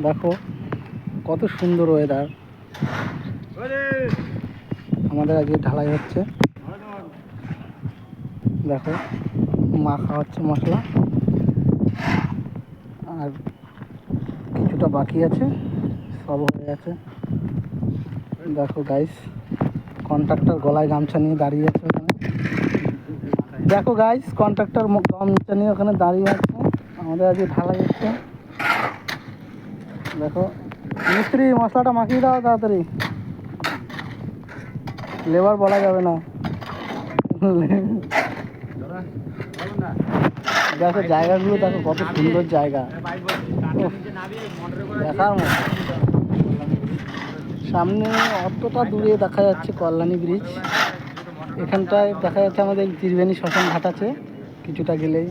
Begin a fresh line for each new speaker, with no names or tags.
দেখো কত সুন্দর ওয়েদার। আমাদের আজকে ঢালাই হচ্ছে, দেখো মাখা হচ্ছে মশলা, আর কিছুটা বাকি আছে, সব হয়ে গেছে। দেখো গাইস, কন্ট্রাক্টর গলায় গামছা নিয়ে দাঁড়িয়ে আছে ওখানে। দেখো গাইস, কন্ট্রাক্টর গামছা নিয়ে ওখানে দাঁড়িয়ে আছে। আমাদের আজকে ঢালাই হচ্ছে। দেখো মিস্ত্রি, মশলাটা মাখিয়ে দাও তাড়াতাড়ি, লেবার বলা যাবে না। দেখো জায়গাগুলো দেখো, কত সুন্দর জায়গা, দেখার মতো। সামনে অতটা দূরে দেখা যাচ্ছে কল্যাণী ব্রিজ, এখানটায় দেখা যাচ্ছে আমাদের ত্রিবেণী শ্মশান ঘাট আছে কিছুটা গেলেই।